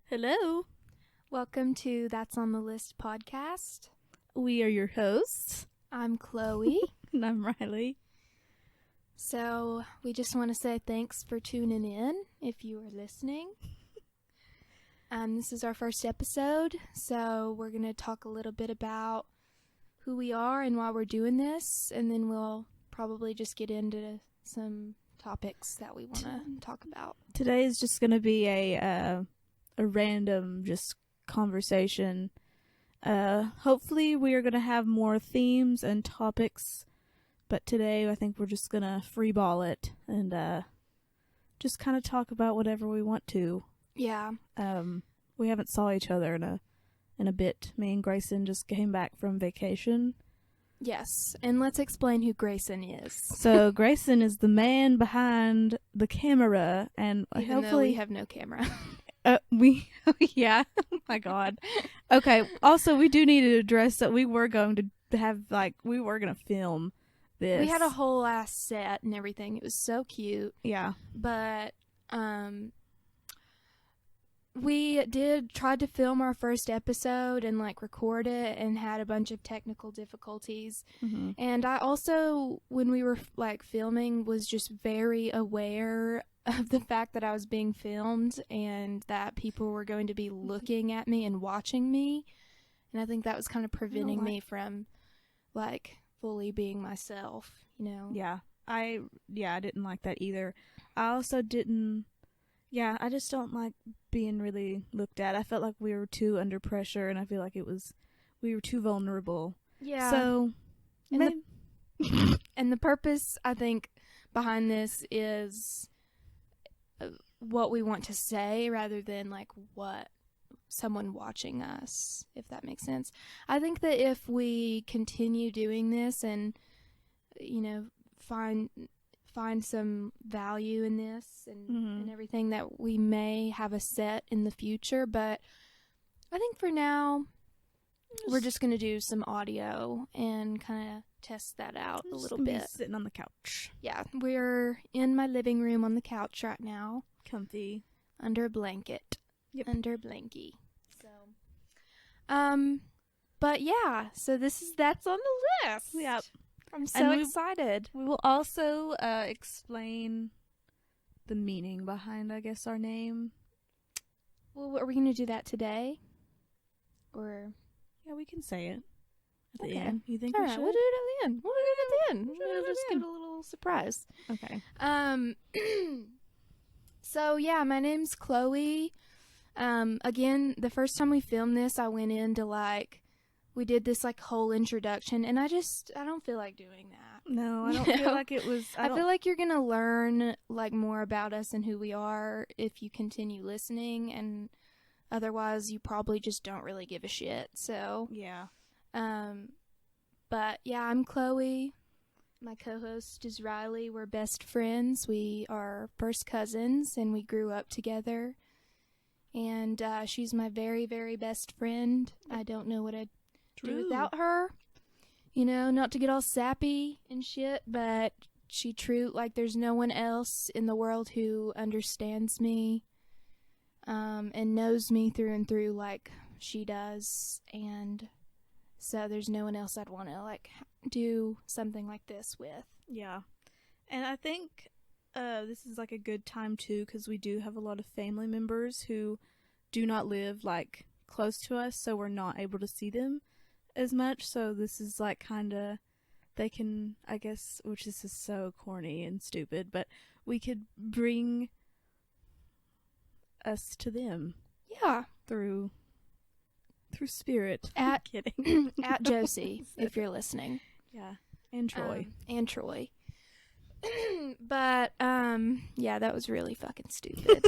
Hello. Welcome to That's on the List podcast. We are your hosts. I'm Chloe. And I'm Riley. So, we just want to say thanks for tuning in if you are listening. This is our first episode, so we're going to talk a little bit about who we are and why we're doing this, and then we'll probably just get into some topics that we want to talk about. Today is just going to be a random just conversation. Hopefully we are going to have more themes and topics, but today I think we're just going to freeball it and just kind of talk about whatever we want to. Yeah. We haven't saw each other in a bit. Me and Grayson just came back from vacation. Yes, and let's explain who Grayson is. So Grayson is the man behind the camera, and Even hopefully though we have no camera. Yeah. Oh my God. Okay. Also, we do need to address that we were going to have we were going to film this. We had a whole ass set and everything. It was so cute. Yeah. But we tried to film our first episode and record it and had a bunch of technical difficulties. Mm-hmm. And I also, when we were filming, was just very aware of the fact that I was being filmed and that people were going to be looking at me and watching me. And I think that was kind of preventing me from fully being myself, you know? Yeah. I didn't like that either. I also didn't. Yeah, I just don't like being really looked at. I felt like we were too under pressure, and I feel like we were too vulnerable. Yeah. So, and the purpose, I think, behind this is what we want to say rather than what someone watching us, if that makes sense. I think that if we continue doing this and, find some value in this and everything, that we may have a set in the future, but I think for now we're just going to do some audio and kind of test that out a little bit. Sitting on the couch. Yeah, we're in my living room on the couch right now. Comfy. Under a blanket. Yep. Under a blankie. So, but yeah, so that's on the list. Yep. I'm so excited. We will also explain the meaning behind, I guess, our name. Well, are we going to do that today? Or? Yeah, we can say it at the Okay. end. You think All we right, should? we'll do it at the end. We'll just give it a little surprise. Okay. So yeah, my name's Chloe. Again, the first time we filmed this, I went into we did this whole introduction, and I don't feel like doing that. No, I don't feel like it was. I feel like you're gonna learn more about us and who we are if you continue listening, and otherwise you probably just don't really give a shit. So yeah. But yeah, I'm Chloe. My co-host is Riley. We're best friends. We are first cousins, and we grew up together. And she's my very, very best friend. I don't know what I'd do without her. Not to get all sappy and shit, but there's no one else in the world who understands me and knows me through and through like she does. And so there's no one else I'd want to do something like this with. Yeah. And I think this is a good time too, because we do have a lot of family members who do not live close to us, so we're not able to see them as much. So this is they can, I guess, which this is so corny and stupid, but we could bring us to them. Yeah. Through spirit. At kidding. At Josie, if you're listening. Yeah. And Troy. But yeah, that was really fucking stupid.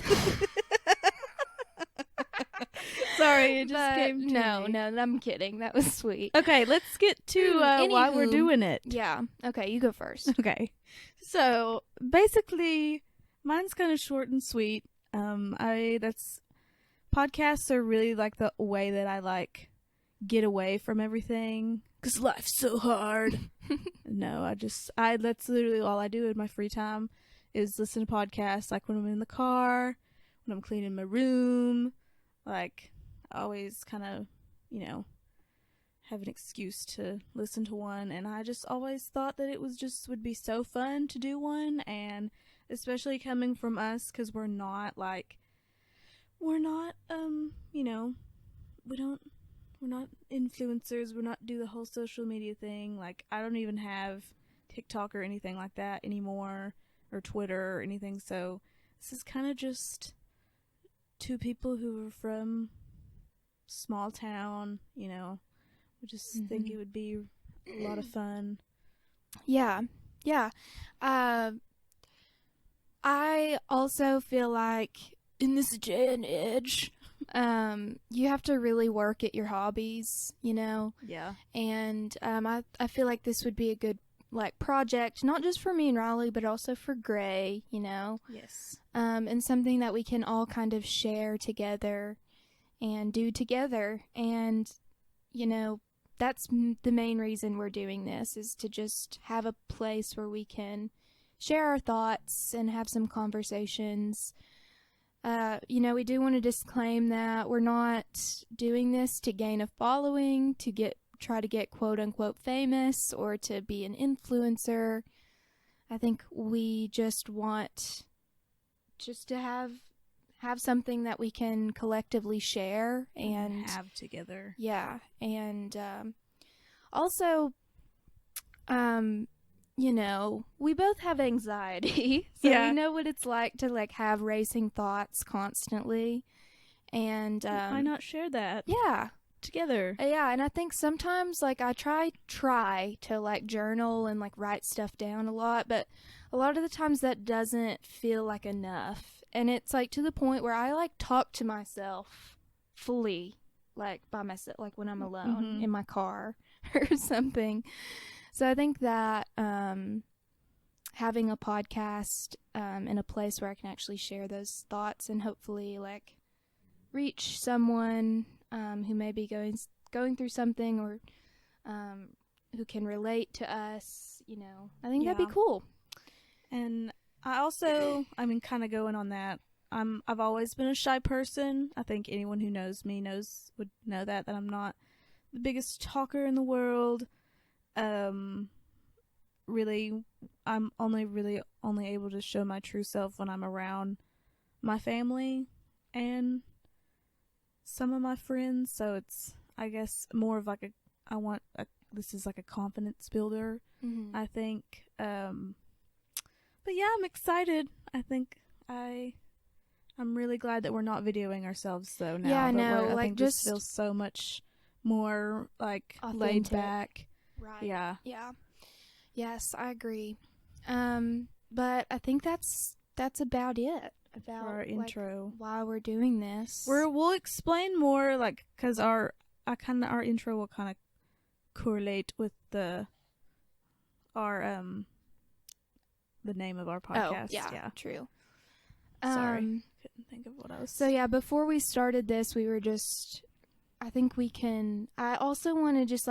Sorry, it just came to me. No, I'm kidding. That was sweet. Okay, let's get to why we're doing it. Yeah. Okay, you go first. Okay. So, basically, mine's kind of short and sweet. Podcasts are really the way that I get away from everything, because life's so hard. No, that's literally all I do in my free time is listen to podcasts, when I'm in the car, when I'm cleaning my room, like, I always kind of, have an excuse to listen to one, and I just always thought that it would be so fun to do one, and especially coming from us, because we're not, we're not influencers, we're not do the whole social media thing, like, I don't even have TikTok or anything like that anymore, or Twitter or anything, so this is kind of just two people who are from small town, we just think it would be a lot of fun. Yeah. I also feel like in this day and age, you have to really work at your hobbies, Yeah. And I feel like this would be a good project, not just for me and Riley, but also for Gray, Yes. And something that we can all kind of share together and do together. And, that's the main reason we're doing this, is to just have a place where we can share our thoughts and have some conversations. We do want to disclaim that we're not doing this to gain a following, to try to get quote unquote famous, or to be an influencer. I think we just want to have something that we can collectively share and have together. Yeah, and also, we both have anxiety, so we know what it's like to have racing thoughts constantly, and why not share that? Yeah, together. Yeah, and I think sometimes I try to journal and write stuff down a lot, but a lot of the times that doesn't feel like enough. And it's to the point where I talk to myself fully, by myself, when I'm alone in my car or something. So I think that having a podcast in a place where I can actually share those thoughts and hopefully reach someone who may be going through something, or who can relate to us, I think that'd be cool. And I also, kind of going on that, I've always been a shy person. I think anyone who knows me would know that I'm not the biggest talker in the world. Really, I'm only able to show my true self when I'm around my family and some of my friends. So it's, I guess, more of this is a confidence builder, I think. But yeah, I'm excited. I think I'm really glad that we're not videoing ourselves though now. Yeah, I know. I think just feels so much more authentic. Laid back. Right. Yeah. Yeah. Yes, I agree. But I think that's about it. About our intro. Why we're doing this. We'll explain more, because our intro will kind of correlate with the name of our podcast. Oh, yeah. True. Sorry, couldn't think of what else. So yeah, before we started this, we were just, I think we can. I also want to just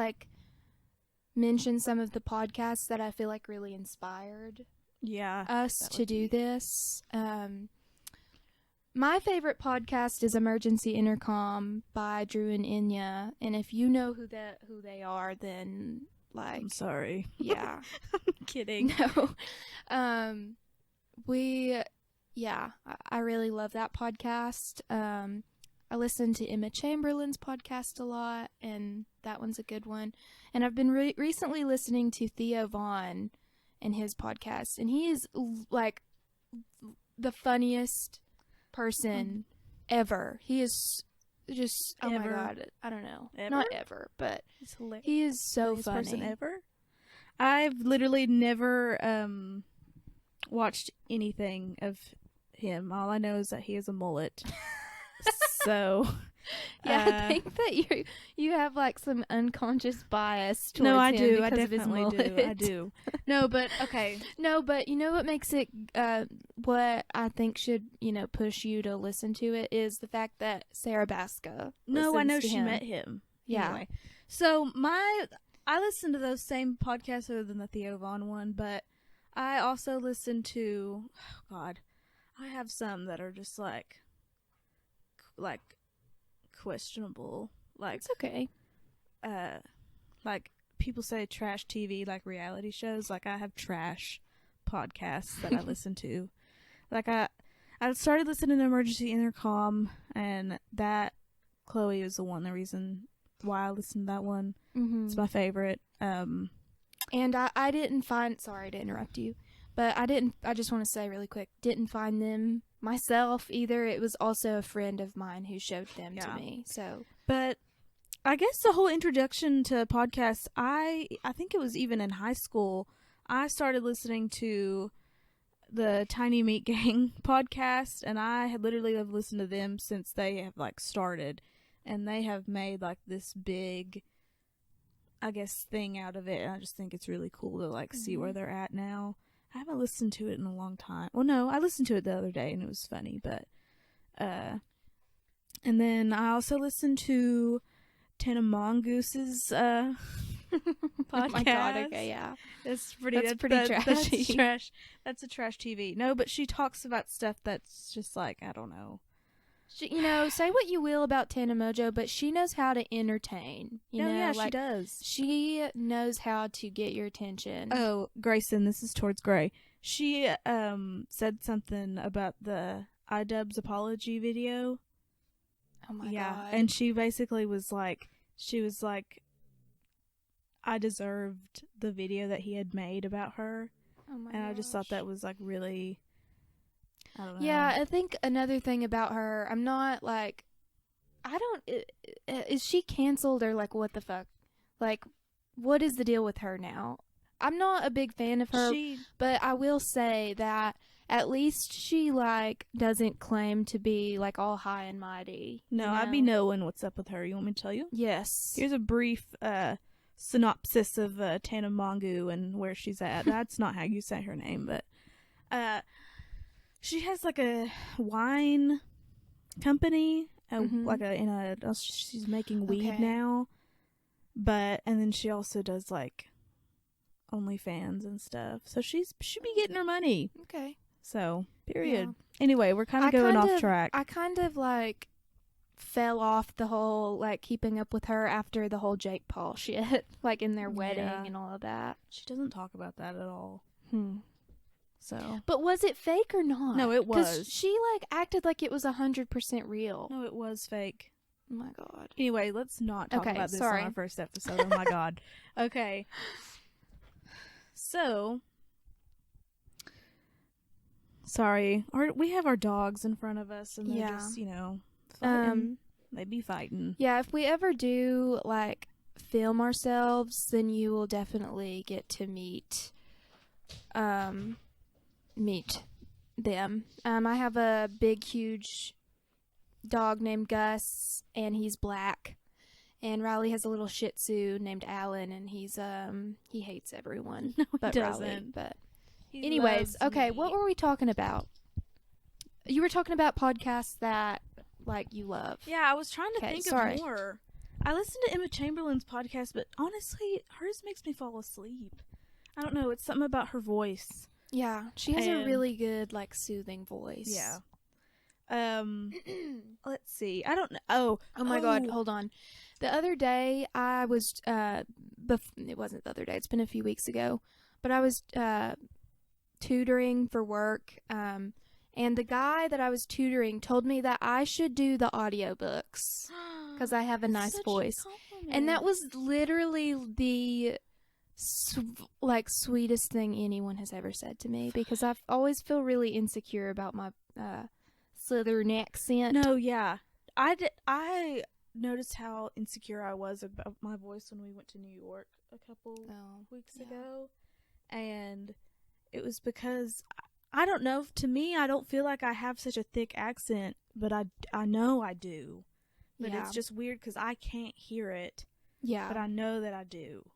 mention some of the podcasts that I feel really inspired us to do this. My favorite podcast is Emergency Intercom by Drew and Enya, and if you know who they are, then I'm sorry. Yeah. I'm kidding. No. I really love that podcast. I listen to Emma Chamberlain's podcast a lot, and that one's a good one. And I've been recently listening to Theo Vaughn and his podcast, and he is the funniest person ever. He is just, oh my god, I don't know, not ever, but he's hilarious. He is so funny. Person ever. I've literally never watched anything of him. All I know is that he has a mullet. So yeah, I think that you have some unconscious bias towards no, I him do. because I definitely of his mullet. do. I do. No, but okay. No, but you know what makes it what I think should push you to listen to it is the fact that Sarah Baska. No, I know she met him. Yeah. Anyway. So I listen to those same podcasts other than the Theo Vaughn one, but I also listen to, oh God, I have some that are just like questionable. Like, It's okay. like people say trash TV, like reality shows. Like, I have trash podcasts that I listen to. Like, I started listening to Emergency Intercom, and that Chloe is the reason why I listened to that one. Mm-hmm. It's my favorite. And I didn't find, sorry to interrupt you, but I just want to say really quick, didn't find them myself either. It was also a friend of mine who showed them to me. So, but I guess the whole introduction to podcasts, I think it was even in high school, I started listening to the Tiny Meat Gang podcast, and I had literally have listened to them since they have like started, and they have made like this big, I guess, thing out of it, and I just think it's really cool to like see where they're at now. I haven't listened to it in a long time. Well, no, I listened to it the other day and it was funny, but and then I also listened to Tana Mongoose's podcast. oh my God, okay, yeah. That's pretty trashy. That's trash. That's a trash TV. No, but she talks about stuff that's just like, I don't know. She, say what you will about Tana Mojo, but she knows how to entertain. Yeah, like, she does. She knows how to get your attention. Oh, Grayson, this is towards Gray. She said something about the iDubbbz apology video. Oh my God. And she basically was like, I deserved the video that he had made about her. Oh my And I just thought that was like really, I don't know. Yeah, I think another thing about her, I'm not like, is she canceled or like what the fuck? Like, what is the deal with her now? I'm not a big fan of her, but I will say that at least she like doesn't claim to be like all high and mighty. No, I'd be knowing what's up with her. You want me to tell you? Yes. Here's a brief synopsis of Tana Mongeau and where she's at. That's not how you say her name, but she has like a wine company, she's making weed now, and then she also does like OnlyFans and stuff. So she be getting her money. Okay. So, period. Yeah. Anyway, we're kind of going off track. I kind of like fell off the whole like keeping up with her after the whole Jake Paul shit, like in their wedding and all of that. She doesn't talk about that at all. So, but was it fake or not? No, it was. 'Cause she like acted like it was 100% real. No, it was fake. Oh my God. Anyway, let's not talk about this on our first episode. Oh my God. Okay. So, sorry. We have our dogs in front of us, and they're just, fighting. They be fighting. Yeah, if we ever do like film ourselves, then you will definitely get to meet them. I have a big, huge dog named Gus, and he's black. And Riley has a little Shih Tzu named Alan, and he's he hates everyone. No, but he doesn't. Riley. But He anyways, loves okay, me. what were we talking about? You were talking about podcasts that like you love. Yeah, I was trying to think of more. I listened to Emma Chamberlain's podcast, but honestly, hers makes me fall asleep. I don't know. It's something about her voice. Yeah, she has a really good like soothing voice. Yeah. Let's see. I don't know. Oh my God, hold on. The other day I was it wasn't the other day. It's been a few weeks ago, but I was tutoring for work and the guy that I was tutoring told me that I should do the audiobooks cuz I have a nice voice. And that was literally the sweetest thing anyone has ever said to me, because I always feel really insecure about my Southern accent. No, yeah. I noticed how insecure I was about my voice when we went to New York a couple weeks ago. And it was because, I don't know, to me, I don't feel like I have such a thick accent, but I know I do. But it's just weird because I can't hear it. Yeah. But I know that I do.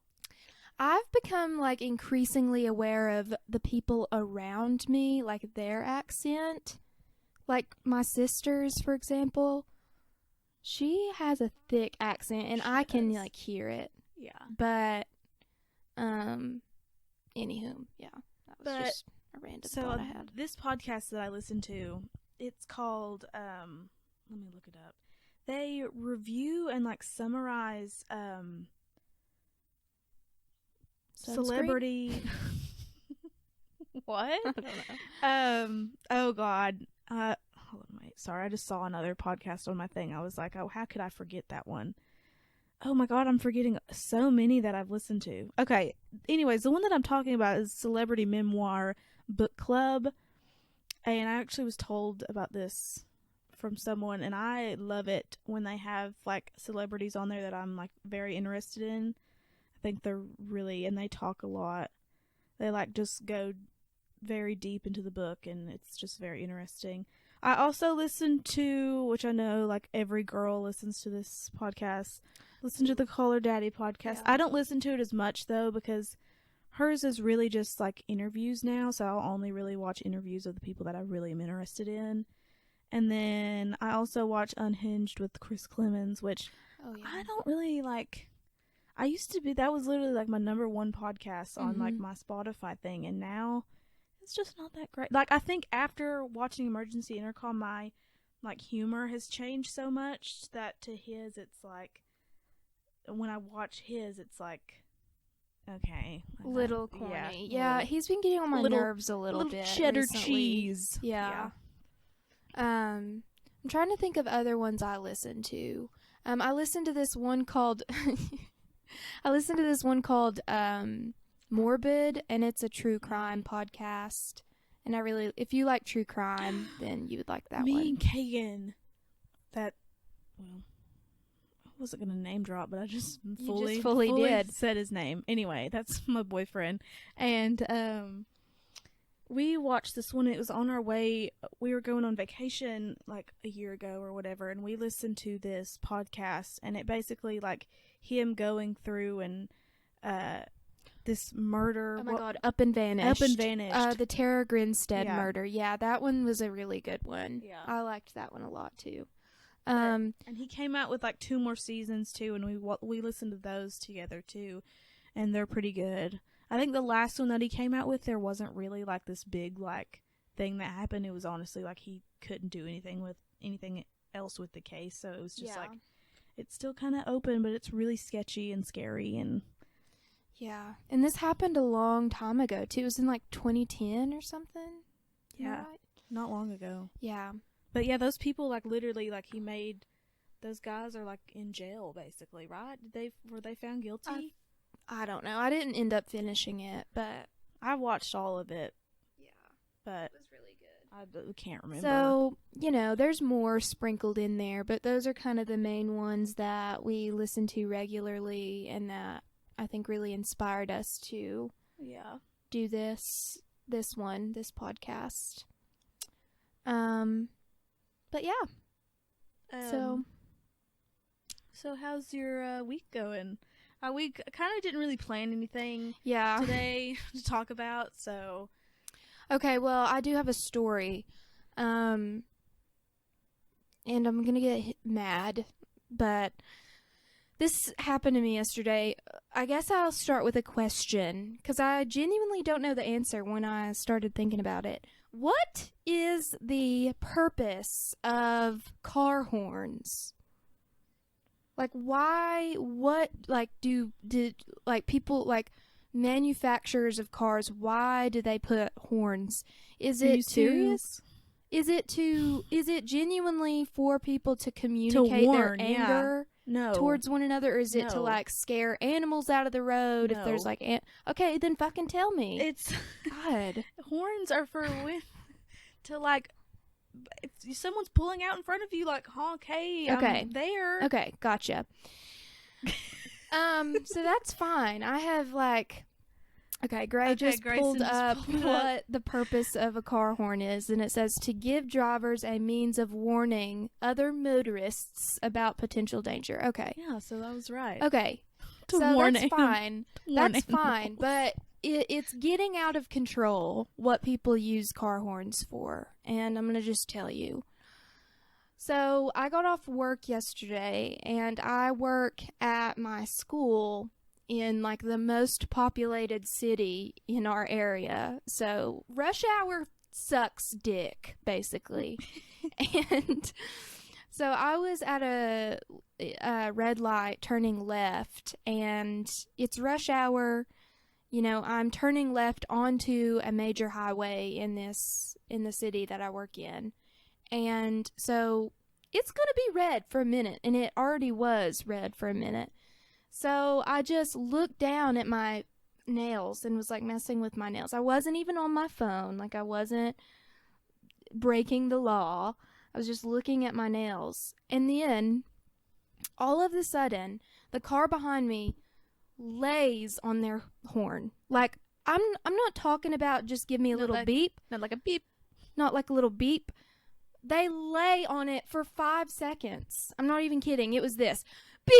I've become like increasingly aware of the people around me, like their accent. Like my sister's, for example, she has a thick accent and I can like hear it. Yeah. But anywho, yeah. That was just a random thought I had. This podcast that I listen to, it's called let me look it up. they review and like summarize celebrity. What? I don't know. Oh God. Hold on, wait. Sorry, I just saw another podcast on my thing. I was like, oh, how could I forget that one? Oh my God, I'm forgetting so many that I've listened to. Okay. Anyways, the one that I'm talking about is Celebrity Memoir Book Club. And I actually was told about this from someone, and I love it when they have like celebrities on there that I'm like very interested in. I think they're really, and they talk a lot. They like just go very deep into the book, and it's just very interesting. I also listen to, which I know like every girl listens to this podcast, listen to the Call Her Daddy podcast. Yeah. I don't listen to it as much though, because hers is really just like interviews now, so I'll only really watch interviews of the people that I really am interested in. And then I also watch Unhinged with Chris Clemens, which Oh yeah. I don't really like. I used to be, that was literally like my number one podcast on like my Spotify thing, and now it's just not that great. Like, I think after watching Emergency Intercom, my like humor has changed so much that to his, it's like, when I watch his, it's like, okay. Little corny. Yeah, little- he's been getting on my little- nerves a little bit. cheddar recently. cheese. Yeah. I'm trying to think of other ones I listen to. I listened to this one called Morbid, and it's a true crime podcast. And I really, if you like true crime, then you would like that Me one. and Kagan, that, well, I wasn't going to name drop, but I just fully did. said his name. Anyway, that's my boyfriend. And we watched this one. It was on our way. We were going on vacation like a year ago or whatever, and we listened to this podcast, and it basically like him going through and this murder. Oh my God, Up and Vanished. Up and Vanished. The Tara Grinstead Yeah. murder. Yeah, that one was a really good one. Yeah. I liked that one a lot too. And he came out with like 2 more seasons too, and we listened to those together too, and they're pretty good. I think the last one that he came out with, there wasn't really like this big like thing that happened. It was honestly like he couldn't do anything else with the case, so it was just like it's still kind of open, but it's really sketchy and scary. And yeah, and this happened a long time ago too. It was in like 2010 or something. Am I yeah, right? not long ago. Yeah. But yeah, those people like literally like he made. Those guys are like in jail basically, right? Were they found guilty? I don't know. I didn't end up finishing it, but I watched all of it, yeah, but it was really good. I can't remember. So, there's more sprinkled in there, but those are kind of the main ones that we listen to regularly and that I think really inspired us to yeah. do this podcast. But yeah. So how's your week going? We kind of didn't really plan anything Yeah. today to talk about, so Okay, well, I do have a story. And I'm going to get mad, but this happened to me yesterday. I guess I'll start with a question, because I genuinely don't know the answer when I started thinking about it. What is the purpose of car horns? Like, why, what, like, did people, like, manufacturers of cars, why do they put horns? Is Are you it serious? Is it genuinely for people to communicate warn, their yeah. anger No. towards one another, or is it to No. like scare animals out of the road if there's No. like okay, then fucking tell me. It's God. horns are for when to like if someone's pulling out in front of you, like honk, hey, Okay. I'm there. Okay, gotcha. So that's fine. I have like okay, Gray Okay, just Grayson pulled just up pulled it what the purpose of a car horn is, and it says to give drivers a means of warning other motorists about potential danger. Okay. Yeah, so that was right. Okay. To So warn that's him. fine. Warn That's animals. fine, but it's getting out of control what people use car horns for, and I'm going to just tell you. So I got off work yesterday, and I work at my school in like the most populated city in our area. So rush hour sucks dick, basically. And So I was at a red light turning left, and it's rush hour. You know, I'm turning left onto a major highway in the city that I work in. And so it's going to be red for a minute, and it already was red for a minute. So I just looked down at my nails and was like messing with my nails. I wasn't even on my phone, like I wasn't breaking the law. I was just looking at my nails. And then all of a sudden, the car behind me lays on their horn. Like I'm not talking about just give me a little beep. Not like a beep. Not like a little beep. They lay on it for 5 seconds. I'm not even kidding. It was this. Beep!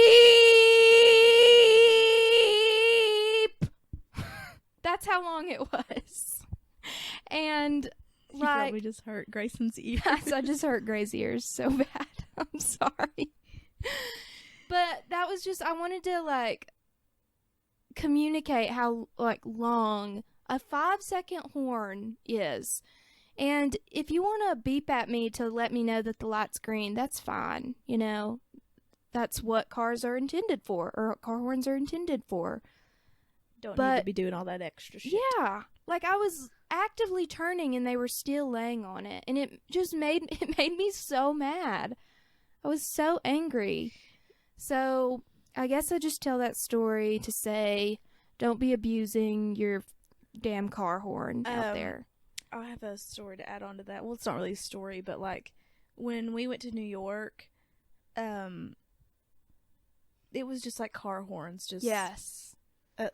That's how long it was. And You like probably just hurt Grayson's ears. I just hurt Gray's ears so bad. I'm sorry. But that was just, I wanted to like communicate how like long a 5-second horn is. And if you want to beep at me to let me know that the light's green, that's fine. You know, that's what cars are intended for, or car horns are intended for. Don't need to be doing all that extra shit. Yeah. Like I was actively turning and they were still laying on it. And it made me so mad. I was so angry. So I guess I just tell that story to say, don't be abusing your damn car horn out there. I have a story to add on to that. Well, it's not really a story, but like when we went to New York, it was just like car horns, just Yes.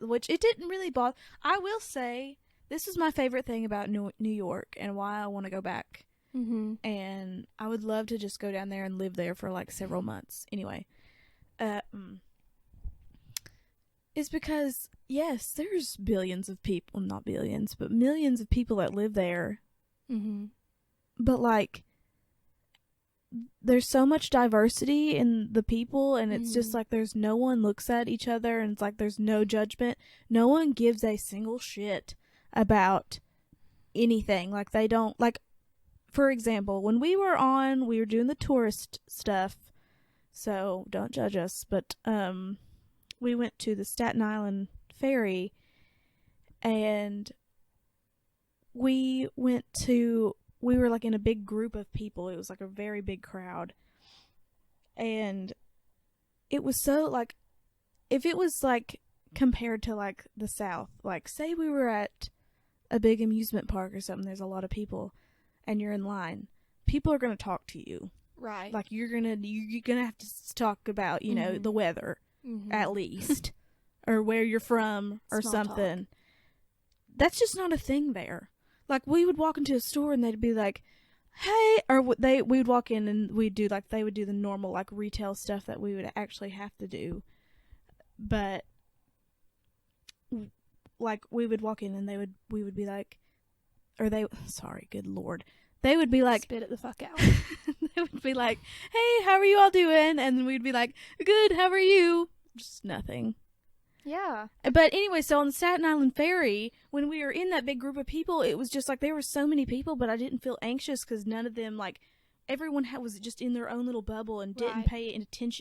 Which it didn't really bother. I will say this is my favorite thing about New York and why I want to go back. Mm-hmm. And I would love to just go down there and live there for like several months. Anyway, is because yes, there's billions of people, not billions, but millions of people that live there. Mm-hmm. But like, there's so much diversity in the people, and it's just like there's no one looks at each other, and it's like there's no judgment. No one gives a single shit about anything. Like they don't like. For example, when we were doing the tourist stuff, so don't judge us, but we went to the Staten Island ferry, and we were like in a big group of people. It was like a very big crowd, and it was so like, if it was like compared to like the South, like say we were at a big amusement park or something, there's a lot of people and you're in line, people are going to talk to you. Right. Like you're gonna have to talk about, you know, the weather at least, or where you're from or Small something. talk. That's just not a thing there. Like we would walk into a store and they'd be like, "Hey," or we would walk in and we'd do like they would do the normal like retail stuff that we would actually have to do, but like we would walk in and we would be like, good lord. They would be like, spit it the fuck out. They would be like, "Hey, how are you all doing?" And then we'd be like, "Good, how are you?" Just nothing. Yeah. But anyway, so on the Staten Island ferry, when we were in that big group of people, it was just like there were so many people, but I didn't feel anxious because none of them, like, everyone was just in their own little bubble and didn't pay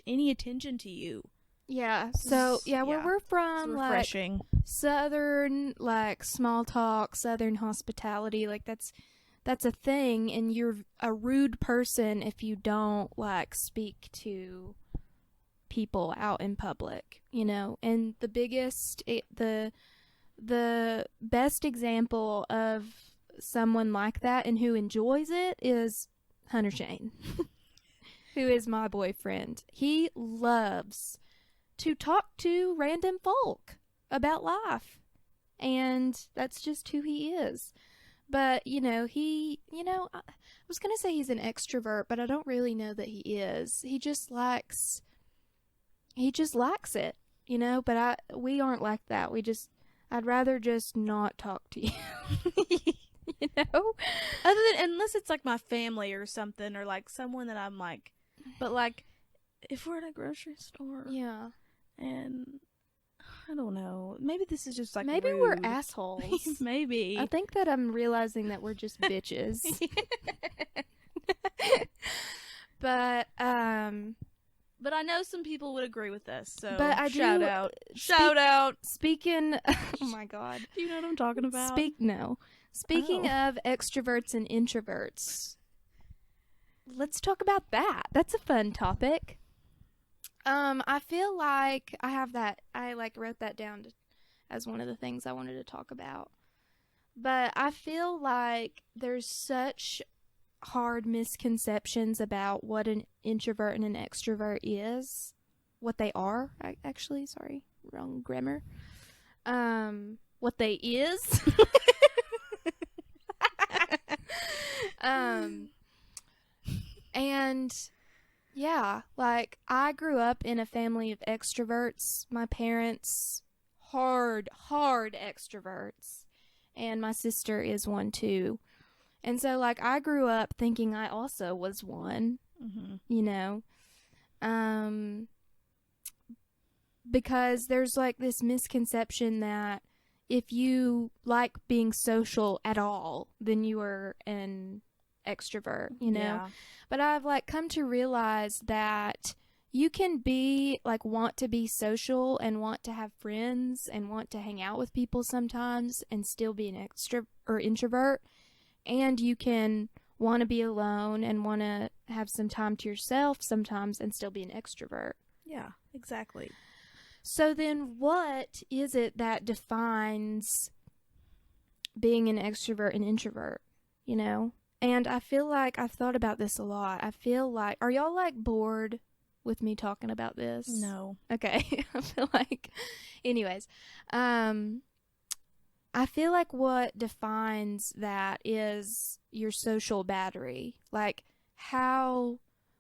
any attention to you. Yeah. So, where we're from, it's like, refreshing. Southern, like, small talk, Southern hospitality, like, that's a thing, and you're a rude person if you don't, like, speak to people out in public, you know. And the best example of someone like that and who enjoys it is Hunter Shane, who is my boyfriend. He loves to talk to random folk about life, and that's just who he is. But, you know, I was going to say he's an extrovert, but I don't really know that he is. He just likes it, you know, but we aren't like that. I'd rather just not talk to you, you know? Unless it's like my family or something, or like someone that I'm like, but like, if we're at a grocery store. Yeah. And I don't know. Maybe this is just like maybe rude. we're assholes. Maybe. I think that I'm realizing that we're just bitches. But But I know some people would agree with us, so But I shout do- out. Shout out. speaking, oh my God, Do you know what I'm talking about? Speaking of extroverts and introverts, let's talk about that. That's a fun topic. I feel like I have that. I wrote that down as one of the things I wanted to talk about. But I feel like there's such hard misconceptions about what an introvert and an extrovert is, what they are. Actually, sorry, wrong grammar. What they is. And yeah, like I grew up in a family of extroverts. My parents, hard extroverts, and my sister is one too. And so, like, I grew up thinking I also was one, you know, because there's like this misconception that if you like being social at all, then you are an extrovert, you know. Yeah. But I've like come to realize that you can be like want to be social and want to have friends and want to hang out with people sometimes and still be an extrovert or introvert. And you can want to be alone and want to have some time to yourself sometimes and still be an extrovert. Yeah, exactly. So then what is it that defines being an extrovert and introvert, you know? And I feel like I've thought about this a lot. I feel like, are y'all like bored with me talking about this? No. Okay. I feel like, anyways, I feel like what defines that is your social battery. Like how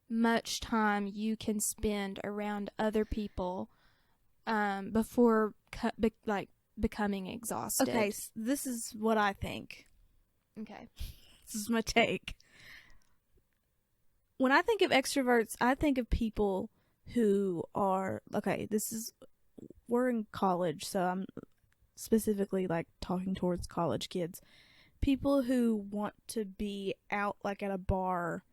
much time you can spend around other people before becoming exhausted. Okay, this is what I think. Okay. This is my take. When I think of extroverts, I think of people who are, okay, we're in college, so I'm specifically like talking towards college kids. People who want to be out like at a bar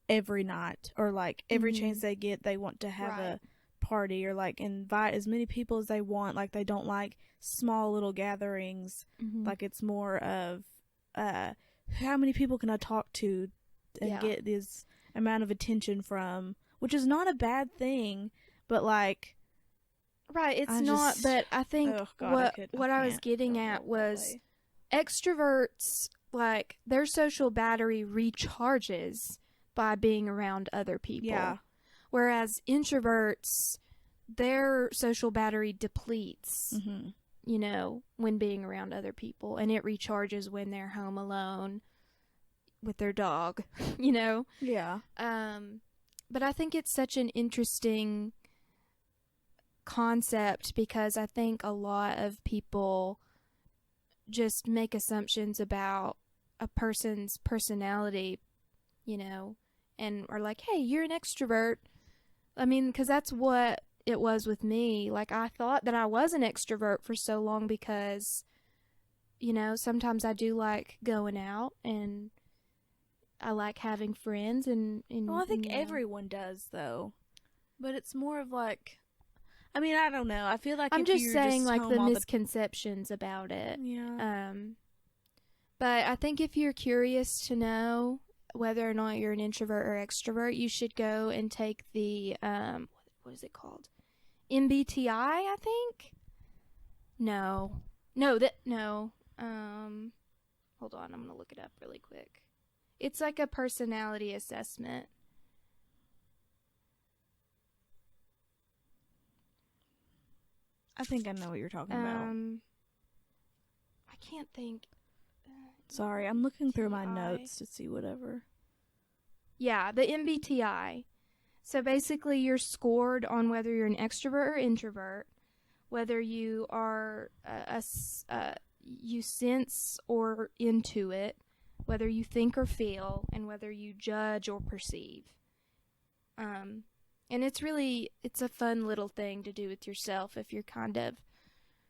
every night, or like every chance they get, they want to have a party or like invite as many people as they want. Like they don't like small little gatherings. Like it's more of how many people can I talk to and get this amount of attention from, which is not a bad thing, but like right, it's not. But I think what I was getting at was extroverts, like their social battery recharges by being around other people. Yeah. Whereas introverts, their social battery depletes, you know, when being around other people, and it recharges when they're home alone with their dog, you know? Yeah. But I think it's such an interesting concept because I think a lot of people just make assumptions about a person's personality, you know, and are like, hey, you're an extrovert. I mean, because that's what it was with me. Like, I thought that I was an extrovert for so long because, you know, sometimes I do like going out and I like having friends and well, I think you know. everyone does though, but it's more of like, I mean, I don't know. I feel like I'm if just you're saying just like home the all misconceptions about it. Yeah. But I think if you're curious to know whether or not you're an introvert or extrovert, you should go and take the what is it called? MBTI, I think. No. Hold on, I'm gonna look it up really quick. It's like a personality assessment. I think I know what you're talking about. I can't think. Sorry, I'm looking through my notes to see whatever. Yeah, the MBTI. So basically, you're scored on whether you're an extrovert or introvert, whether you are you sense or intuit, whether you think or feel, and whether you judge or perceive. And it's a fun little thing to do with yourself if you're kind of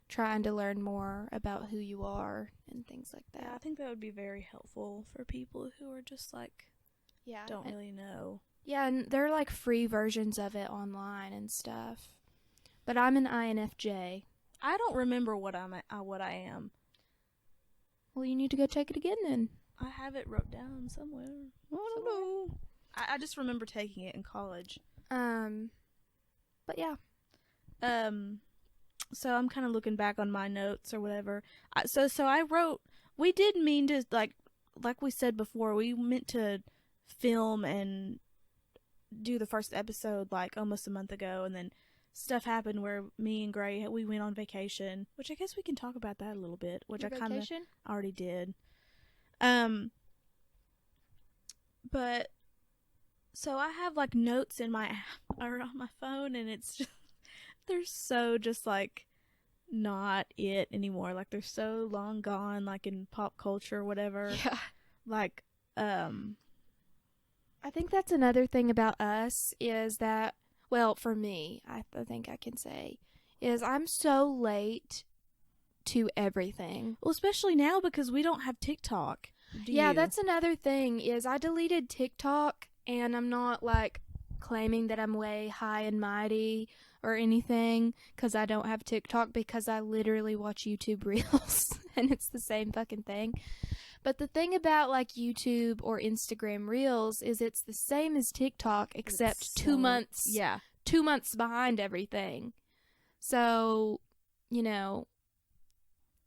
trying to learn more about who you are and things like that. Yeah, I think that would be very helpful for people who are just like, don't really know. Yeah, and there are like free versions of it online and stuff. But I'm an INFJ. I don't remember what what I am. Well, you need to go take it again then. I have it wrote down somewhere. I don't know. I just remember taking it in college. But yeah. So I'm kind of looking back on my notes or whatever. So I wrote. We did mean to like we said before. We meant to film and do the first episode like almost a month ago, and then stuff happened where me and Gray we went on vacation, which I guess we can talk about that a little bit, which Your I kind of vacation? already did. But so I have like notes in my app or on my phone, and it's just they're so just like not it anymore. Like they're so long gone, like in pop culture or whatever. Yeah. Like I think that's another thing about us is that, well, for me, I think I can say, is I'm so late to everything. Well, especially now because we don't have TikTok. Yeah, that's another thing is I deleted TikTok, and I'm not like claiming that I'm way high and mighty or anything because I don't have TikTok, because I literally watch YouTube Reels and it's the same fucking thing. But the thing about like YouTube or Instagram Reels is it's the same as TikTok except It's 2 months. Yeah. 2 months behind everything. So, you know,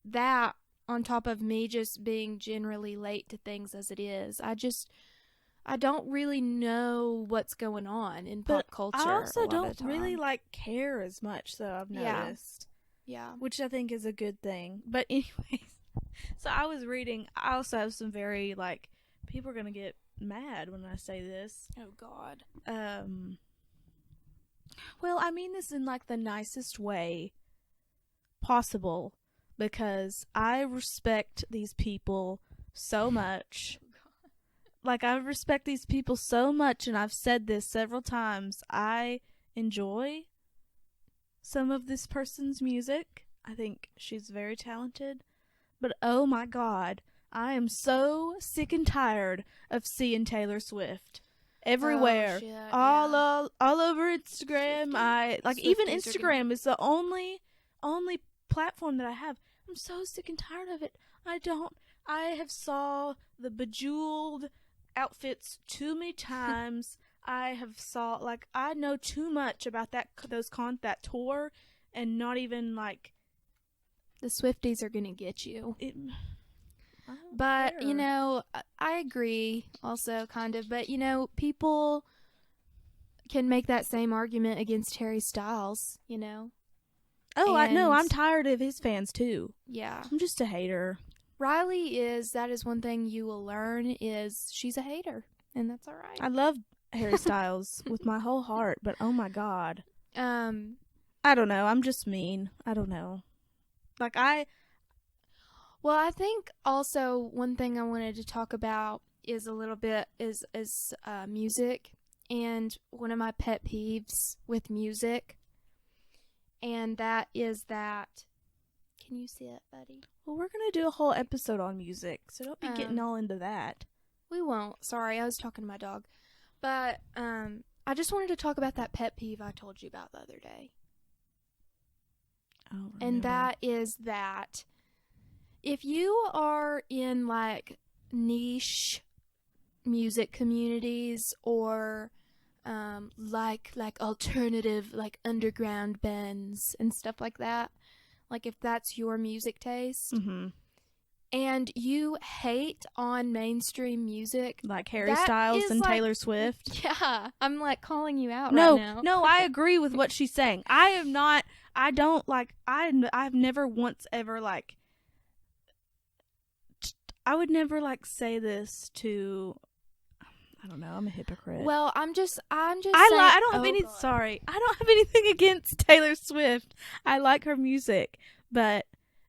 that on top of me just being generally late to things as it is, I don't really know what's going on in pop culture. I also a lot of don't the really time. like care as much, so I've Yeah. noticed. Yeah. Which I think is a good thing. But anyways, so I was reading, I also have some very like people are going to get mad when I say this. Oh God. Well, I mean this in like the nicest way possible because I respect these people so much. Like I respect these people so much, and I've said this several times. I enjoy some of this person's music. I think she's very talented. But oh my God, I am so sick and tired of seeing Taylor Swift everywhere. Oh, shit, all over Instagram. Swiftie. I like even Swifties are Instagram is the only platform that I have. I'm so sick and tired of it. I have saw the bejeweled outfits too many times. I know too much about that tour, and not even like The Swifties are gonna get you. I don't But, care. you know, I agree also, kind of. But, you know, people can make that same argument against Harry Styles, you know? Oh, I know. and- I'm tired of his fans too. Yeah. I'm just a hater. Riley that is one thing you will learn is she's a hater. And that's all right. I love Harry Styles with my whole heart, but oh my God. I don't know. I'm just mean. I don't know. Like Well, I think also one thing I wanted to talk about is a little bit is music, and one of my pet peeves with music, and that is that. Can you see it, buddy? Well, we're gonna do a whole episode on music, so don't be getting all into that. We won't. Sorry, I was talking to my dog, but I just wanted to talk about that pet peeve I told you about the other day. And that is that if you are in like niche music communities or like alternative like underground bands and stuff like that, like if that's your music taste and you hate on mainstream music, like Harry that Styles is and like- Taylor Swift. yeah, I'm like calling you out No, right now. no, I agree with what she's saying. I've never once ever like I would never like say this to I don't know, I'm a hypocrite. Well, I'm just saying, I don't have oh, any God. sorry. I don't have anything against Taylor Swift. I like her music, but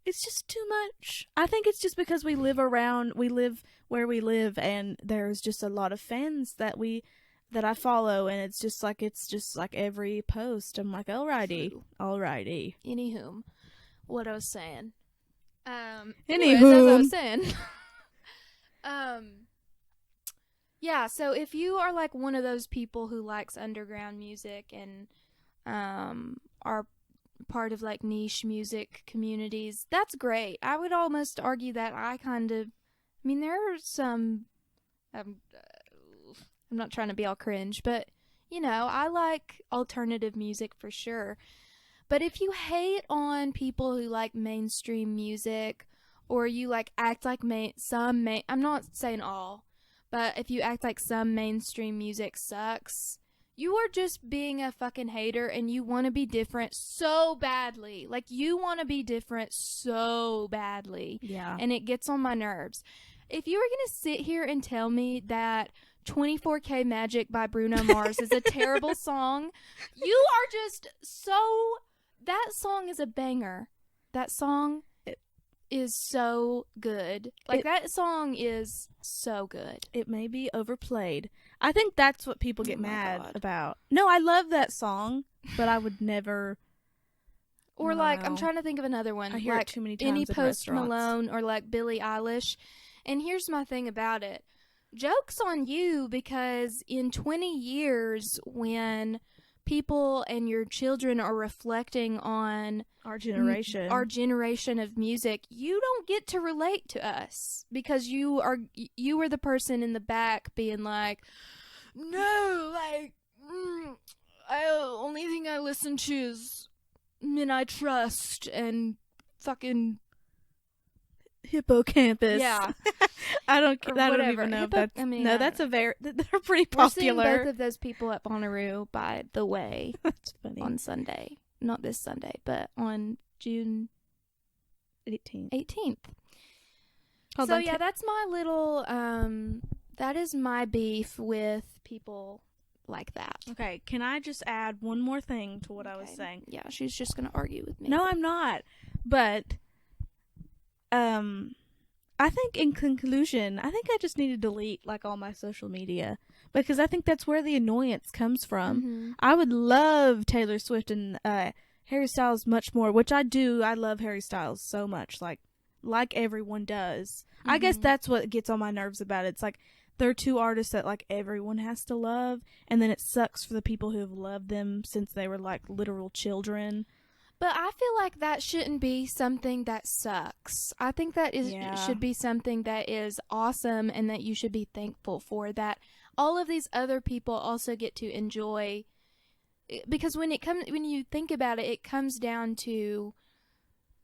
it's just too much. I think it's just because we live where we live, and there's just a lot of fans that I follow, and it's just like every post I'm like, alrighty. Anywho, what I was saying. Anyways, Anywho. as I was saying, Yeah, so if you are like one of those people who likes underground music and are part of like niche music communities, that's great. I would almost argue that there are some I'm not trying to be all cringe, but I like alternative music for sure. But if you hate on people who like mainstream music, or you like act like I'm not saying all, but if you act like some mainstream music sucks, you are just being a fucking hater, and you want to be different so badly. Like, you want to be different so badly. Yeah. And it gets on my nerves. If you were going to sit here and tell me that 24K Magic by Bruno Mars is a terrible song, you are just so... That song is a banger. That song is so good. That song is so good. It may be overplayed. I think that's what people get mad God. about. No, I love that song, but I would never... Or I'm trying to think of another one. I hear it too many times any in Post restaurants. Malone or like Billie Eilish. And here's my thing about it. Joke's on you, because in 20 years, when people and your children are reflecting on Our generation of music, you don't get to relate to us, because you are the person in the back being like, no, only thing I listen to is Men I Trust and fucking Hippocampus. Yeah. I don't whatever. even know if that's... No, that's they're pretty We're seeing popular. both of those people at Bonnaroo, by the way, That's funny. on Sunday. Not this Sunday, but on June 18th. That's my little, that is my beef with people like that. Okay, can I just add one more thing to what I was saying? Yeah, she's just going to argue with me. No, I'm not. But, I think in conclusion, I just need to delete like all my social media, because I think that's where the annoyance comes from. Mm-hmm. I would love Taylor Swift and Harry Styles much more, which I do. I love Harry Styles so much, like everyone does. Mm-hmm. I guess that's what gets on my nerves about it. It's like they're two artists that like everyone has to love, and then it sucks for the people who have loved them since they were like literal children. But I feel like that shouldn't be something that sucks. I think that should be something that is awesome, and that you should be thankful for, that all of these other people also get to enjoy. Because when you think about it, it comes down to,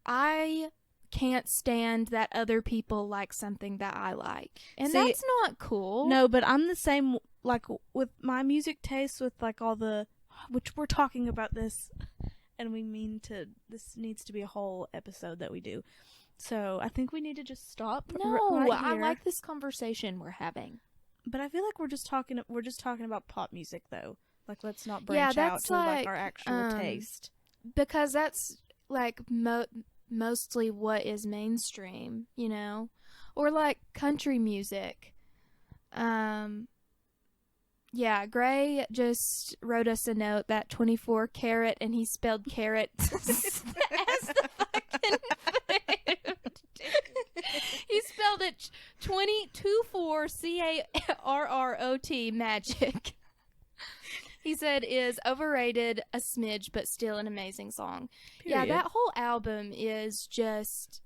I can't stand that other people like something that I like. And that's not cool. No, but I'm the same, like, with my music taste, with like all the, which we're talking about this, and this needs to be a whole episode that we do. So I think we need to just stop. No, right I here. like this conversation we're having. But I feel like we're just talking about pop music, though. Like, let's not branch out to like our actual taste. Because that's like mostly what is mainstream, or like country music. Yeah, Gray just wrote us a note that 24 carat, and he spelled carrot as the fucking food. He spelled it 24 CARROT magic. He said is overrated a smidge, but still an amazing song. Period. Yeah, that whole album is just...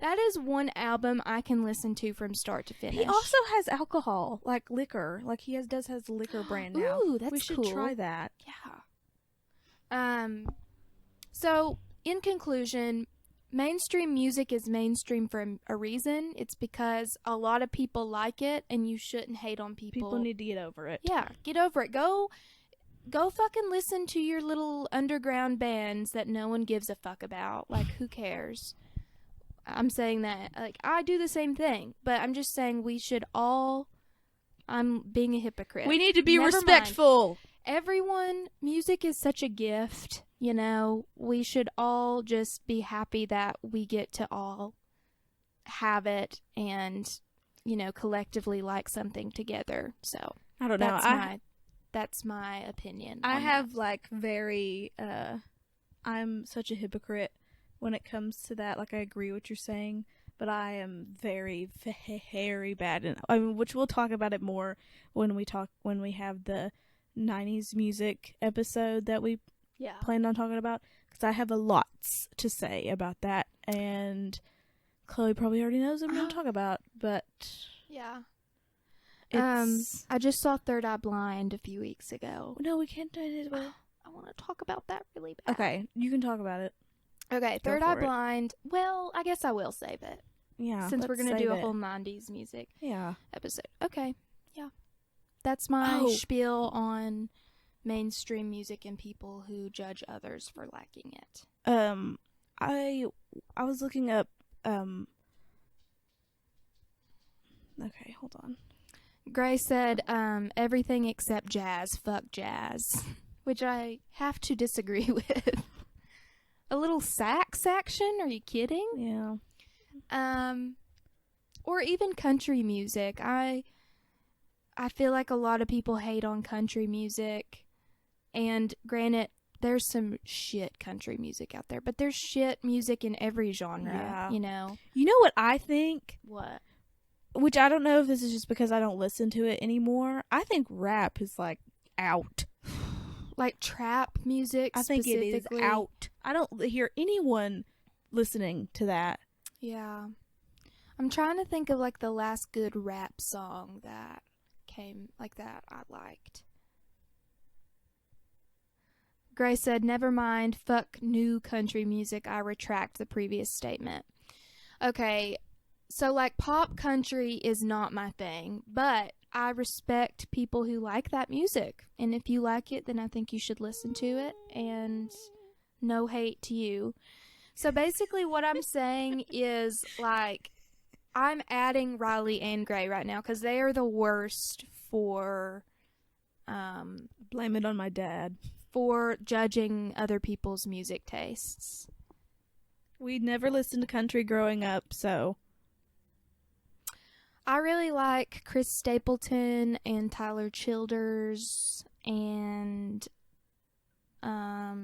That is one album I can listen to from start to finish. He also has alcohol, like liquor. Like he has liquor brand now. Ooh, that's We should cool. try that. Yeah. So, in conclusion, mainstream music is mainstream for a reason. It's because a lot of people like it, and you shouldn't hate on people. People need to get over it. Yeah, get over it. Go fucking listen to your little underground bands that no one gives a fuck about. Like, who cares? I'm saying that, like, I do the same thing, but I'm just saying we should all... I'm being a hypocrite. We need to be Never respectful. Everyone, music is such a gift, we should all just be happy that we get to all have it and, collectively like something together. So, I don't know. That's my opinion. I have, like, very, I'm such a hypocrite when it comes to that. Like, I agree what you're saying, but I am very, very bad. And I mean, which we'll talk about it more when we have the 90s music episode that we planned on talking about, because I have a lots to say about that, and Chloe probably already knows what I'm going to talk about, but yeah. it's... I just saw Third Eye Blind a few weeks ago. No, we can't do it. I want to talk about that really bad. Okay, you can talk about it. Okay, Go Third Eye for it. Blind. Well, I guess I will save it. Yeah, Since we're let's going to save do a it. whole 90s music Yeah. episode. Okay, yeah. That's my spiel on mainstream music and people who judge others for liking it. I was looking up, okay, hold on. Gray said, everything except jazz. Fuck jazz. Which I have to disagree with. A little sax action? Are you kidding? Yeah. Or even country music. I feel like a lot of people hate on country music. And granted, there's some shit country music out there. But there's shit music in every genre, you know? You know what I think? What? Which I don't know if this is just because I don't listen to it anymore. I think rap is, like, out. Like trap music I think it is specifically? out. I don't hear anyone listening to that. Yeah. I'm trying to think of like the last good rap song that came like that I liked. Gray said, never mind, fuck new country music. I retract the previous statement. Okay, so like pop country is not my thing, but I respect people who like that music. And if you like it, then I think you should listen to it. And no hate to you. So basically what I'm saying is, like, I'm adding Riley and Gray right now because they are the worst for... Blame it on my dad. For judging other people's music tastes. We never listened to country growing up, so... I really like Chris Stapleton and Tyler Childers and I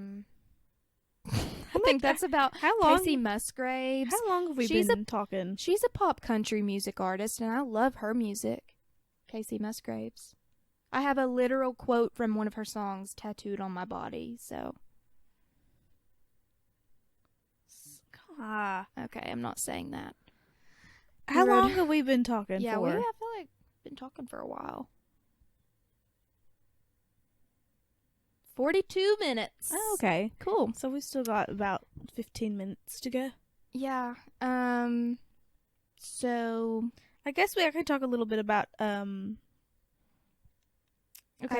think that's about how long, Casey Musgraves. How long have we been talking? She's a pop country music artist and I love her music. Casey Musgraves. I have a literal quote from one of her songs tattooed on my body, so. Okay, I'm not saying that. How long have we been talking yeah, for? I feel like we've been talking for a while. 42 minutes. Oh, okay. Cool. So we still got about 15 minutes to go. Yeah. So I guess I could talk a little bit about okay,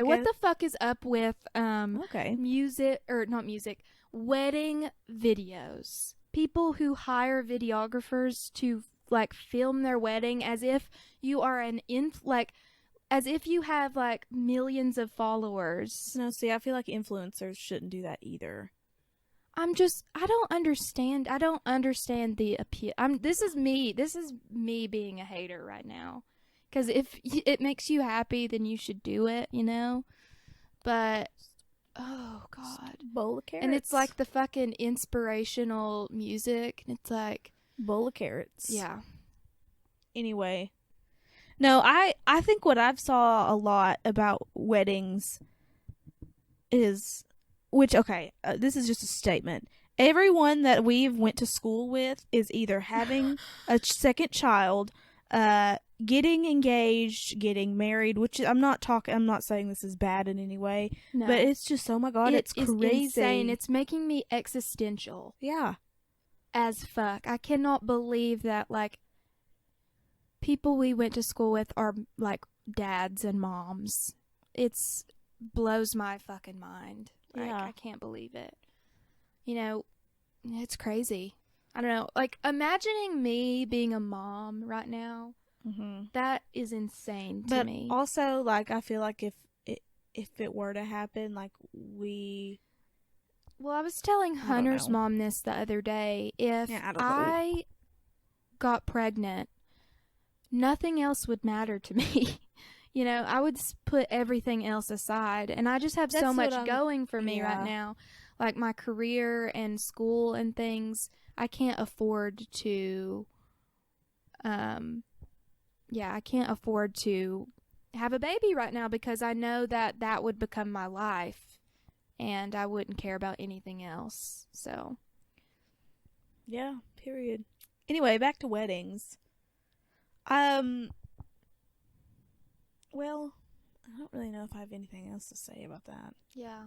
what the fuck is up with music, or not music, wedding videos? People who hire videographers to like film their wedding as if you are as if you have like millions of followers. No, see, I feel like influencers shouldn't do that either. I don't understand the appeal. This is me being a hater right now. Because if it makes you happy, then you should do it, you know? But, oh, God. Bowl of carrots. And it's like the fucking inspirational music. And it's like... bowl of carrots. Yeah. Anyway. No, I think what I've saw a lot about weddings is... this is just a statement. Everyone that we've went to school with is either having a second child, getting engaged, getting married, which I'm not saying this is bad in any way, no. But it's just, oh my God, it's crazy. Insane. It's making me existential. Yeah. As fuck. I cannot believe that, like, people we went to school with are, like, dads and moms. It's blows my fucking mind. Like, yeah. I can't believe it. You know, it's crazy. I don't know. Like, imagining me being a mom right now, that is insane to me. But also, like, I feel like if it were to happen, like, Well, I was telling Hunter's mom this the other day. If I got pregnant, nothing else would matter to me. You know, I would put everything else aside. And I just have so much going for me right now. Like my career and school and things. I can't afford to yeah, I can't afford to have a baby right now because I know that that would become my life and I wouldn't care about anything else. So, Yeah, period. Anyway, back to weddings. Well, I don't really know if I have anything else to say about that. yeah.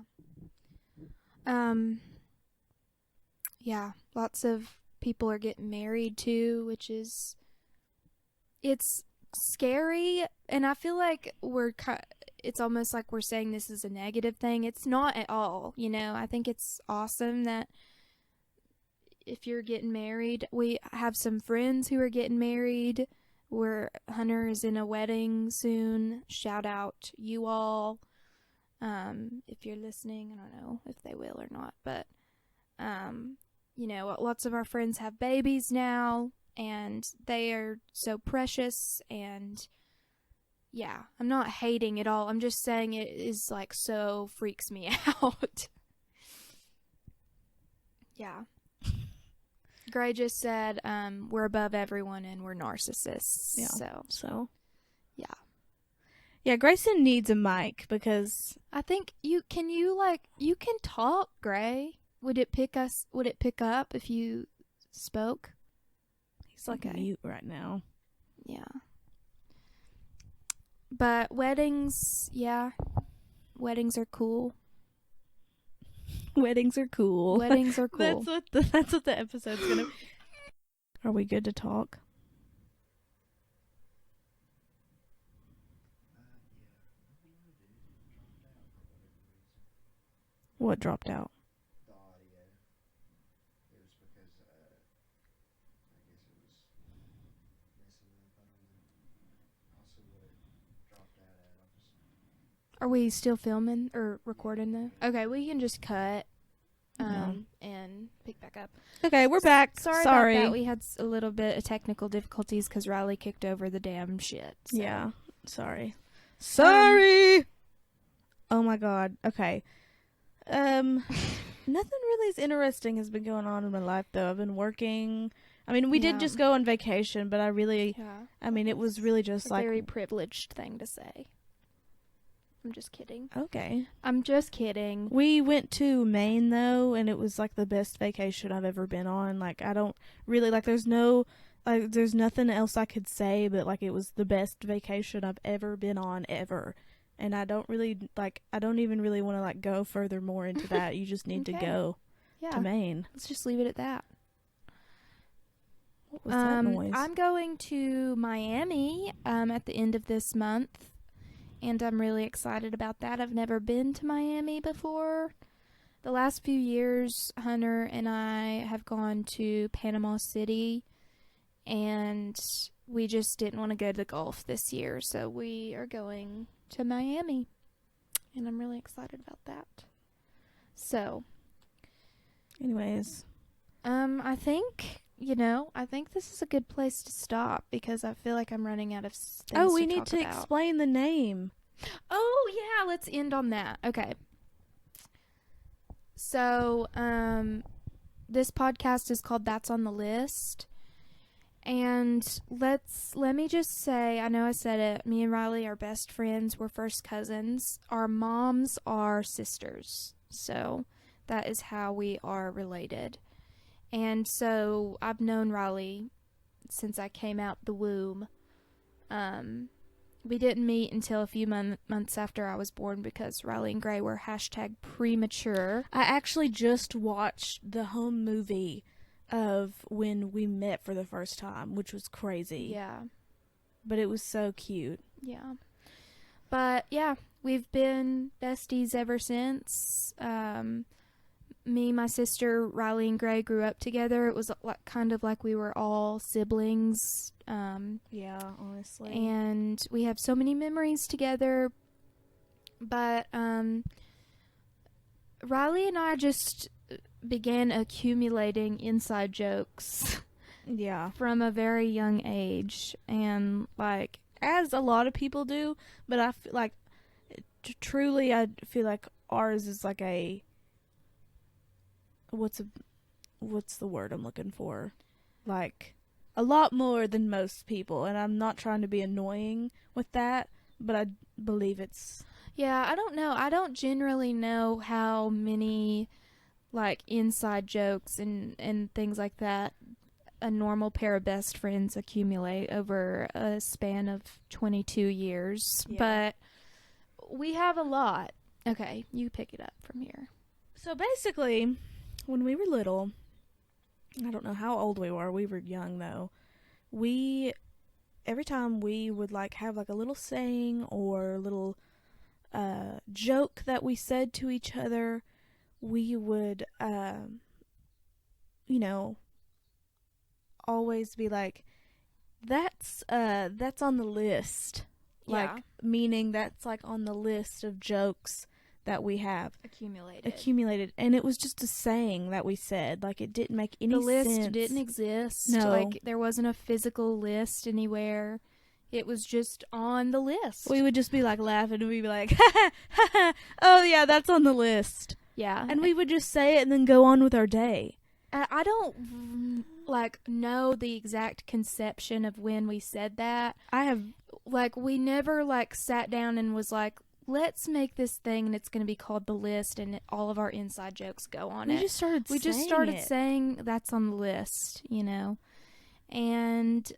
Yeah, lots of people are getting married too, which is it's scary, and I feel like it's almost like we're saying this is a negative thing. It's not at all, you know. I think it's awesome that if you're getting married, we have some friends who are getting married. Where Hunter is in a wedding soon. Shout out you all. If you're listening, I don't know if they will or not, but you know, lots of our friends have babies now, and they are so precious. And yeah, I'm not hating at all. I'm just saying it is like so freaks me out. Yeah. Gray just said, we're above everyone and we're narcissists. Yeah. So. Yeah. Yeah, Grayson needs a mic because I think you can talk, Gray. Would it pick up if you spoke? he's like Okay. mute right now. Yeah. But weddings, yeah. Weddings are cool. Weddings are cool. Weddings are cool. That's what the episode's gonna be. Are we good to talk? What dropped out? The audio. It was because I guess it was messing up. I don't know. I'll see what it dropped out at. I'll just. Are we still filming or recording though? Okay, we can just cut Yeah. and pick back up. Okay, we're back. Sorry about that. We had a little bit of technical difficulties because Riley kicked over the damn shit. So. Yeah. Sorry. Sorry. Oh my god. Okay. Nothing really is interesting has been going on in my life though. I've been working. I mean, we did Yeah. just go on vacation, but Yeah. I mean, it was really just A like very privileged thing to say. I'm just kidding. okay. I'm just kidding. We went to Maine though, and it was like the best vacation I've ever been on. Like I don't really like there's nothing else I could say, but like it was the best vacation I've ever been on ever. And I don't even really want to like go further more into that. You just need to Okay. go Yeah. to Maine. Let's just leave it at that. What was that noise? I'm going to Miami at the end of this month, and I'm really excited about that. I've never been to Miami before. The last few years, Hunter and I have gone to Panama City, and we just didn't want to go to the Gulf this year, so we are going to Miami, and I'm really excited about that. So, Anyways, I think this is a good place to stop because I feel like I'm running out of things we to need talk to about. explain the name. Oh, yeah, let's end on that. Okay. So, this podcast is called That's on the List. And let me just say, I know I said it, me and Riley are best friends. We're first cousins. Our moms are sisters. So, that is how we are related. And so, I've known Riley since I came out the womb. We didn't meet until a few months after I was born because Riley and Gray were #premature. I actually just watched the home movie of when we met for the first time, which was crazy. Yeah. But it was so cute. Yeah. But yeah, we've been besties ever since. Me, my sister, Riley, and Gray grew up together. It was kind of like we were all siblings. Yeah, honestly. And we have so many memories together. But Riley and I just began accumulating inside jokes Yeah. from a very young age. And like, As a lot of people do, but I feel like truly I feel like ours is like a what's the word I'm looking for? Like a lot more than most people, and I'm not trying to be annoying with that, but I believe it's... Yeah, I don't know. I don't generally know how many like inside jokes and things like that a normal pair of best friends accumulate over a span of 22 years. Yeah. But we have a lot. Okay, you pick it up from here. So basically, when we were little, I don't know how old we were young though, every time we would like have like a little saying or a little joke that we said to each other, we would always be like, that's on the list. Like, Yeah. meaning that's like on the list of jokes that we have Accumulated. and it was just a saying that we said. Like, it didn't make any The list sense. didn't exist. No. Like, there wasn't a physical list anywhere. It was just on the list. We would just be like laughing and we'd be like, ha ha ha ha, oh yeah, that's on the list. Yeah. And we would just say it and then go on with our day. I don't like know the exact conception of when we said that. I have... Like, we never like sat down and was like, let's make this thing and it's going to be called The List and all of our inside jokes go on We it. just started We saying that's on the list, you know. And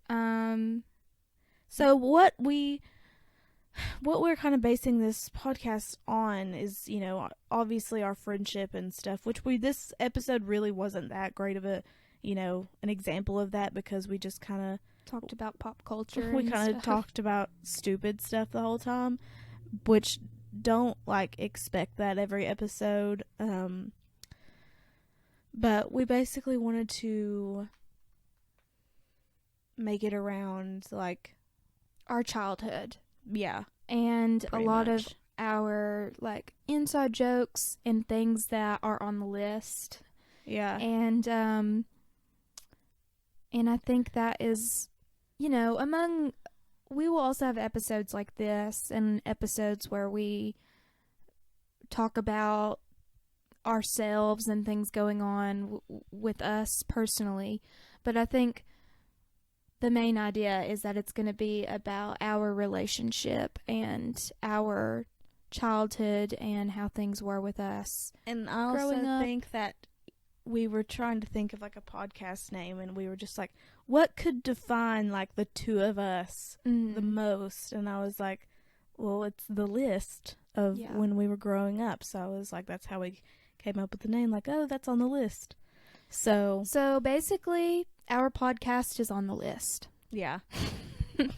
so what we're kind of basing this podcast on is, you know, obviously our friendship and stuff, which this episode really wasn't that great of a, you know, an example of that, because we just kind of talked about pop culture. we and kind of stuff. talked about stupid stuff the whole time, which don't like expect that every episode. But we basically wanted to make it around like our childhood. Yeah. And Pretty a lot of much. our like inside jokes and things that are on the list. Yeah. And I think that is, you know, we will also have episodes like this and episodes where we talk about ourselves and things going on with us personally. But I think the main idea is that it's going to be about our relationship and our childhood and how things were with us. And I also growing up. think that we were trying to think of like a podcast name, and we were just like, what could define like the two of us the most? And I was like, well, it's The List of Yeah. when we were growing up. So I was like, that's how we came up with the name, like, oh, that's on the list. So basically, our podcast is on the list. yeah.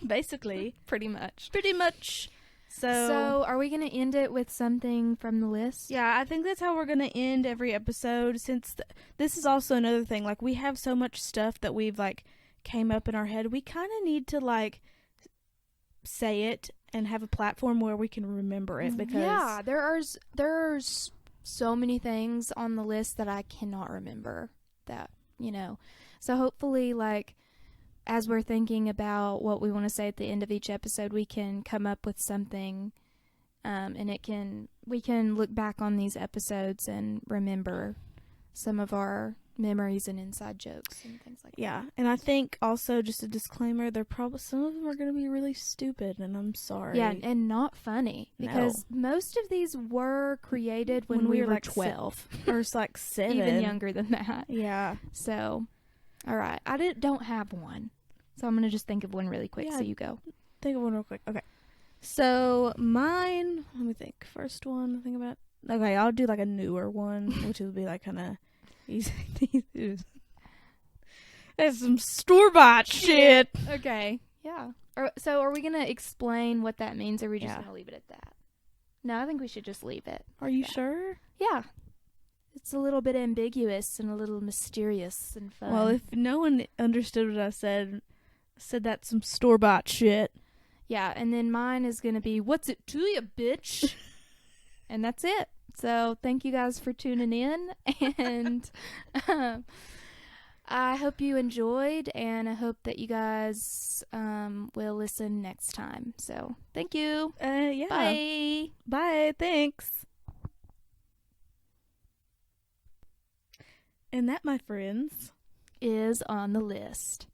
Basically. Pretty much. Pretty much. So are we going to end it with something from the list? Yeah, I think that's how we're going to end every episode, since this is also another thing. Like, we have so much stuff that we've, like, came up in our head. We kind of need to, like, say it and have a platform where we can remember it, because... Yeah, there's so many things on the list that I cannot remember that, you know. So hopefully, like, as we're thinking about what we want to say at the end of each episode, we can come up with something, and we can look back on these episodes and remember some of our memories and inside jokes and things like that. Yeah, and I think also, just a disclaimer, some of them are going to be really stupid, and I'm sorry. Yeah, and not funny, No. because most of these were created when we were like 12. Or it's like 7. Even younger than that. Yeah. So, all right. I don't have one. So I'm going to just think of one really quick. Yeah. So you go. Think of one real quick. Okay. So, mine, let me think. First one, think about. Okay, I'll do like a newer one, which will be like kind of easy. That's some store-bought shit. Okay. Yeah. So are we going to explain what that means, or are we just Yeah. going to leave it at that? No, I think we should just leave it. Are you Yeah. sure? Yeah. It's a little bit ambiguous and a little mysterious and fun. Well, if no one understood what I said that's some store-bought shit. Yeah, and then mine is going to be, what's it to you, bitch? And that's it. So thank you guys for tuning in, and I hope you enjoyed, and I hope that you guys will listen next time. So thank you. Yeah. Bye. Bye. Thanks. And that, my friends, Is on the list.